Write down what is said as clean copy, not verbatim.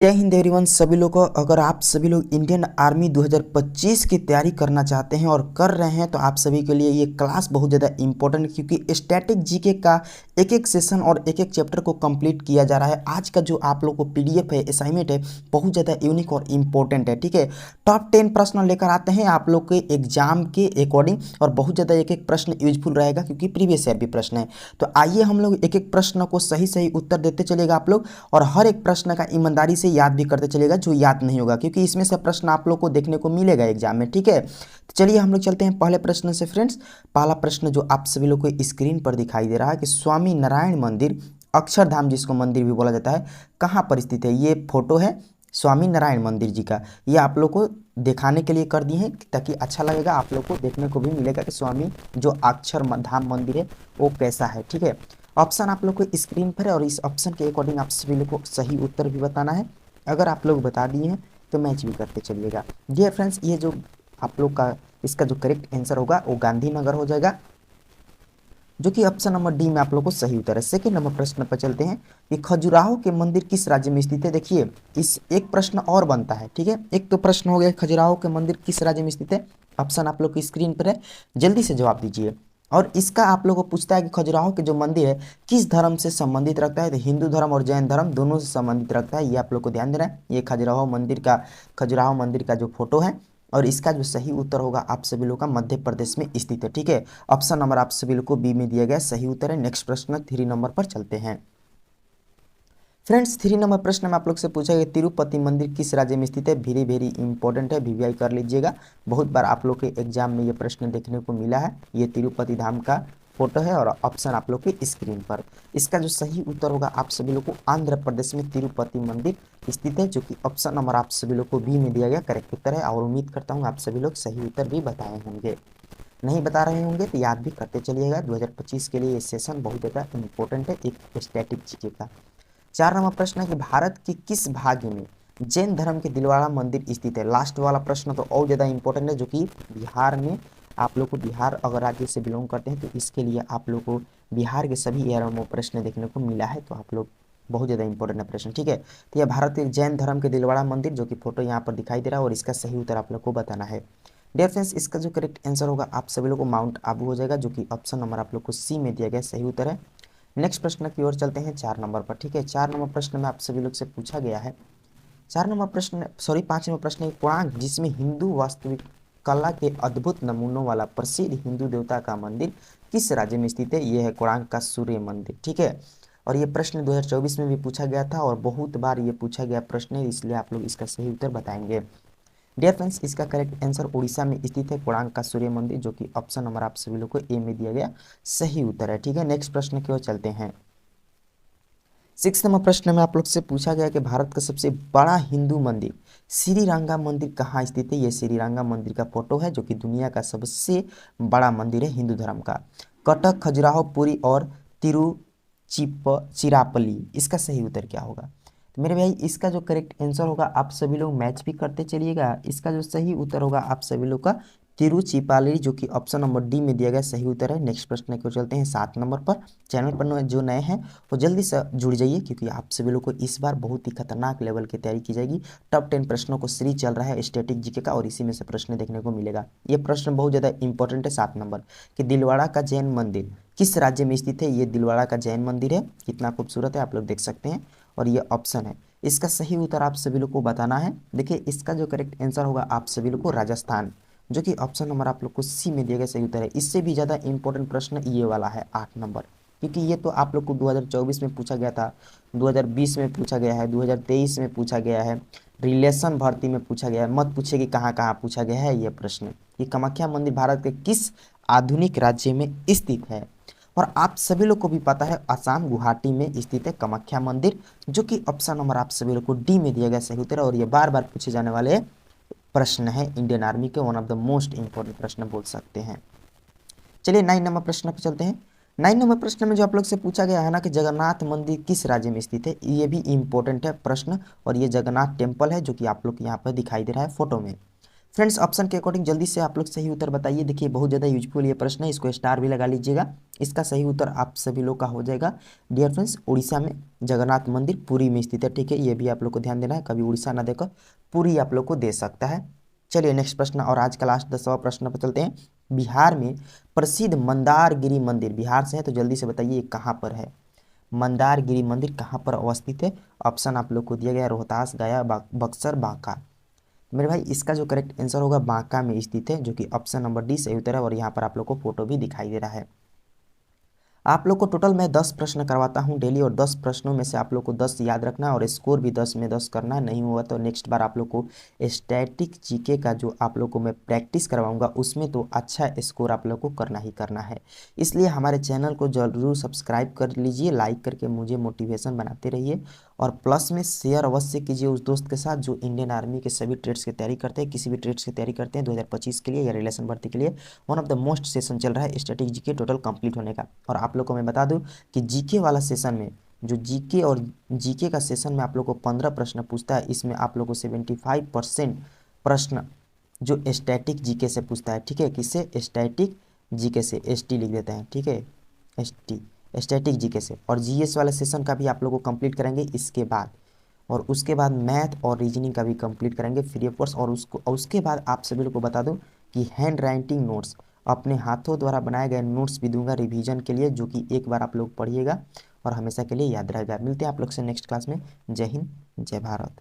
जय हिंद एवरीवन। सभी लोग को अगर आप सभी लोग इंडियन आर्मी 2025 की तैयारी करना चाहते हैं और कर रहे हैं तो आप सभी के लिए ये क्लास बहुत ज़्यादा इंपॉर्टेंट है, क्योंकि स्टैटिक जीके का एक एक सेशन और एक एक चैप्टर को कंप्लीट किया जा रहा है। आज का जो आप लोग को पीडीएफ है, असाइनमेंट है, बहुत ज़्यादा यूनिक और इम्पोर्टेंट है। ठीक है, टॉप 10 प्रश्न लेकर आते हैं आप लोग के एग्जाम के अकॉर्डिंग, और बहुत ज़्यादा एक एक प्रश्न यूजफुल रहेगा क्योंकि प्रीवियस ईयर भी प्रश्न है। तो आइए हम लोग एक एक प्रश्न को सही सही उत्तर देते चलेगा आप लोग, और हर एक प्रश्न का ईमानदारी से याद भी करते चलेगा जो याद नहीं होगा, क्योंकि इसमें से प्रश्न आप लोग को देखने को मिलेगा एग्जाम में। ठीक है, तो चलिए हम लोग चलते हैं पहले प्रश्न से फ्रेंड्स। पहला प्रश्न जो आप सभी लोग को स्क्रीन पर दिखाई दे रहा है कि स्वामी नारायण मंदिर, अक्षरधाम जिसको मंदिर भी बोला जाता है, कहाँ पर स्थित है। ये फोटो है स्वामी नारायण मंदिर जी का। ये आप लोग को दिखाने के लिए कर दिए हैं ताकि अच्छा लगेगा, आप लोग को देखने को भी मिलेगा कि स्वामी जो अक्षरधाम मंदिर है वो कैसा है। ठीक है, ऑप्शन आप लोग को स्क्रीन पर है और इस ऑप्शन के अकॉर्डिंग आप सभी लोग को सही उत्तर भी बताना है। अगर आप लोग बता दिए हैं तो मैच भी करते चलिएगा। डियर फ्रेंड्स, ये जो आप लोग का इसका जो करेक्ट आंसर होगा वो गांधीनगर हो जाएगा, जो कि ऑप्शन नंबर डी में आप लोग को सही उत्तर है। सेकंड नंबर प्रश्न पर चलते हैं कि खजुराहो के मंदिर किस राज्य में स्थित है। देखिए, इस एक प्रश्न और बनता है। ठीक है, एक तो प्रश्न हो गया खजुराहो के मंदिर किस राज्य में स्थित है। ऑप्शन आप लोग की स्क्रीन पर है, जल्दी से जवाब दीजिए। और इसका आप लोगों को पूछता है कि खजुराहो के जो मंदिर है किस धर्म से संबंधित रखता है। तो हिंदू धर्म और जैन धर्म दोनों से संबंधित रखता है, ये आप लोग को ध्यान देना है। ये खजुराहो मंदिर का जो फोटो है, और इसका जो सही उत्तर होगा आप सभी लोग का मध्य प्रदेश में स्थित है। ठीक है, ऑप्शन नंबर आप सभी लोग को बी में दिया गया सही उत्तर है। नेक्स्ट प्रश्न 3 नंबर पर चलते हैं फ्रेंड्स। 3 नंबर प्रश्न में आप लोग से पूछा गया तिरुपति मंदिर किस राज्य में स्थित है। वेरी वेरी इंपॉर्टेंट है, वीवीआई कर लीजिएगा। बहुत बार आप लोग के एग्जाम में ये प्रश्न देखने को मिला है। ये तिरुपति धाम का फोटो है और ऑप्शन आप लोग की स्क्रीन पर। इसका जो सही उत्तर होगा आप सभी लोग को आंध्र प्रदेश में तिरुपति मंदिर स्थित है, जो कि ऑप्शन नंबर आप सभी लोग को बी में दिया गया करेक्ट उत्तर है। और उम्मीद करता हूँ आप सभी लोग सही उत्तर भी बताए होंगे। नहीं बता रहे होंगे तो याद भी करते चलिएगा। 2025 के लिए ये सेशन बहुत ज़्यादा इंपॉर्टेंट है एक स्टैटिक जीके का। 4 नंबर प्रश्न है कि भारत के किस भाग में जैन धर्म के दिलवाड़ा मंदिर स्थित है। लास्ट वाला प्रश्न तो और ज़्यादा इंपॉर्टेंट है, जो कि बिहार में आप लोग को, बिहार अगर राज्य से बिलोंग करते हैं तो इसके लिए आप लोग को बिहार के सभी एयर में प्रश्न देखने को मिला है। तो आप लोग बहुत ज़्यादा इंपॉर्टेंट है प्रश्न। ठीक है, तो यह भारत के जैन धर्म के दिलवाड़ा मंदिर, जो कि फोटो यहाँ पर दिखाई दे रहा है, और इसका सही उत्तर आप लोग को बताना है। डियर फ्रेंड्स, इसका जो करेक्ट आंसर होगा आप सभी लोग को माउंट आबू हो जाएगा, जो कि ऑप्शन नंबर आप लोग को सी में दिया गया सही उत्तर है। नेक्स्ट प्रश्न की ओर चलते हैं 4 नंबर पर। ठीक है, 4 नंबर प्रश्न में आप सभी लोग से पूछा गया है 5 नंबर प्रश्न है कोणार्क, जिसमें हिंदू वास्तविक कला के अद्भुत नमूनों वाला प्रसिद्ध हिंदू देवता का मंदिर किस राज्य में स्थित है। यह है कोणार्क का सूर्य मंदिर। ठीक है, और ये प्रश्न 2024 में भी पूछा गया था और बहुत बार ये पूछा गया प्रश्न है, इसलिए आप लोग इसका सही उत्तर बताएंगे। डियर फ्रेंड्स, इसका करेक्ट आंसर उड़ीसा में स्थित है कोणार्क का सूर्य मंदिर, जो कि ऑप्शन नंबर आप सभी लोग को ए में दिया गया सही उत्तर है। ठीक है, नेक्स्ट प्रश्न की ओर चलते हैं। 6 नंबर प्रश्न में आप लोग से पूछा गया कि भारत का सबसे बड़ा हिंदू मंदिर श्रीरंगा मंदिर कहाँ स्थित है। यह श्रीरंगा मंदिर का फोटो है, जो कि दुनिया का सबसे बड़ा मंदिर है हिंदू धर्म का। कटक, खजुराहो, पुरी और तिरुचिरापल्ली, इसका सही उत्तर क्या होगा। तो मेरे भाई, इसका जो करेक्ट आंसर होगा आप सभी लोग मैच भी करते चलिएगा। इसका जो सही उत्तर होगा आप सभी लोग का तिरुचिरापल्ली, जो कि ऑप्शन नंबर डी में दिया गया सही उत्तर है। नेक्स्ट प्रश्न की ओर चलते हैं 7 नंबर पर। चैनल पर जो नए हैं वो जल्दी से जुड़ जाइए, क्योंकि आप सभी लोग को इस बार बहुत ही खतरनाक लेवल की तैयारी की जाएगी। टॉप 10 प्रश्नों को सीरीज चल रहा है स्टैटिक जीके का, और इसी में से प्रश्न देखने को मिलेगा। ये प्रश्न बहुत ज़्यादा इंपॉर्टेंट है। 7 नंबर कि दिलवाड़ा का जैन मंदिर किस राज्य में स्थित है। ये दिलवाड़ा का जैन मंदिर है, कितना खूबसूरत है आप लोग देख सकते हैं, और ये ऑप्शन है। इसका सही उत्तर आप सभी लोग को बताना है। देखिए, इसका जो करेक्ट आंसर होगा आप सभी लोग को राजस्थान, जो कि ऑप्शन नंबर आप लोग को सी में दिया गया सही उत्तर है। इससे भी ज़्यादा इंपॉर्टेंट प्रश्न ये वाला है 8 नंबर, क्योंकि ये तो आप लोग को 2024 में पूछा गया था, 2020 में पूछा गया है, 2023 में पूछा गया है, रिलेशन भर्ती में पूछा गया है। मत पूछिए कि कहाँ कहाँ पूछा गया है ये प्रश्न। कि कामाख्या मंदिर भारत के किस आधुनिक राज्य में स्थित है। और आप सभी लोग को भी पता है आसाम गुवाहाटी में स्थित है कामाख्या मंदिर, जो कि ऑप्शन नंबर आप सभी लोग को डी में दिया गया सही उत्तर है। और ये बार बार पूछे जाने वाले प्रश्न है इंडियन आर्मी के, one of the most important प्रश्न बोल सकते हैं। चलिए 9 नंबर प्रश्न पर चलते हैं। 9 नंबर प्रश्न में जो आप लोग से पूछा गया है ना कि जगन्नाथ मंदिर किस राज्य में स्थित है, ये भी इंपॉर्टेंट है प्रश्न। और ये जगन्नाथ टेम्पल है, जो कि आप लोग यहाँ पर दिखाई दे रहा है फोटो में। फ्रेंड्स ऑप्शन के अकॉर्डिंग जल्दी से आप लोग सही उत्तर बताइए। देखिए बहुत ज़्यादा यूजफुल ये प्रश्न है, इसको स्टार भी लगा लीजिएगा। इसका सही उत्तर आप सभी लोग का हो जाएगा डियर फ्रेंड्स, उड़ीसा में जगन्नाथ मंदिर पुरी में स्थित है। ठीक है, ये भी आप लोग को ध्यान देना है, कभी उड़ीसा ना देकर पुरी आप लोग को दे सकता है। चलिए नेक्स्ट प्रश्न और आज का लास्ट 10वां प्रश्न पर चलते हैं। बिहार में प्रसिद्ध मंदारगिरी मंदिर, बिहार से है तो जल्दी से बताइए ये कहाँ पर है। मंदारगिरी मंदिर कहाँ पर अवस्थित है। ऑप्शन आप लोग को दिया गया है रोहतास, गया, बक्सर, बांका। मेरे भाई इसका जो करेक्ट आंसर होगा बांका में स्थित है, जो कि ऑप्शन नंबर डी सही उत्तर है। और यहाँ पर आप लोग को फोटो भी दिखाई दे रहा है। आप लोग को टोटल मैं 10 प्रश्न करवाता हूं डेली, और 10 प्रश्नों में से आप लोग को 10 याद रखना है और स्कोर भी 10 में 10 करना है। नहीं हुआ तो नेक्स्ट बार आप लोग को स्टैटिक जीके का जो आप लोग को मैं प्रैक्टिस करवाऊंगा उसमें तो अच्छा स्कोर आप लोग को करना ही करना है। इसलिए हमारे चैनल को जरूर सब्सक्राइब कर लीजिए, लाइक करके मुझे मोटिवेशन बनाते रहिए, और प्लस में शेयर अवश्य कीजिए उस दोस्त के साथ जो इंडियन आर्मी के सभी ट्रेड्स की तैयारी करते हैं, किसी भी ट्रेड्स की तैयारी करते हैं 2025 के लिए या रिलेशन भर्ती के लिए। One of the most session चल रहा है स्टैटिक जीके टोटल कंप्लीट होने का। और आप लोग को मैं बता दूं कि जीके वाला सेशन में जो जीके और जीके का सेशन में आप लोग को 15 प्रश्न पूछता है, इसमें आप लोग को 75% प्रश्न जो स्टैटिक जीके से पूछता है। ठीक है, किससे? स्टैटिक जीके से, एसटी लिख देते हैं। ठीक है, एसटी स्टैटिक जीके से। और जीएस वाले सेशन का भी आप लोग को कंप्लीट करेंगे इसके बाद, और उसके बाद मैथ और रीजनिंग का भी कंप्लीट करेंगे फ्री ऑफ कॉस्ट। और उसके बाद आप सभी लोग को बता दूं कि हैंड राइटिंग नोट्स, अपने हाथों द्वारा बनाए गए नोट्स भी दूंगा रिवीजन के लिए, जो कि एक बार आप लोग पढ़िएगा और हमेशा के लिए याद रहेगा। मिलते हैं आप लोग से नेक्स्ट क्लास में। जय हिंद, जय भारत।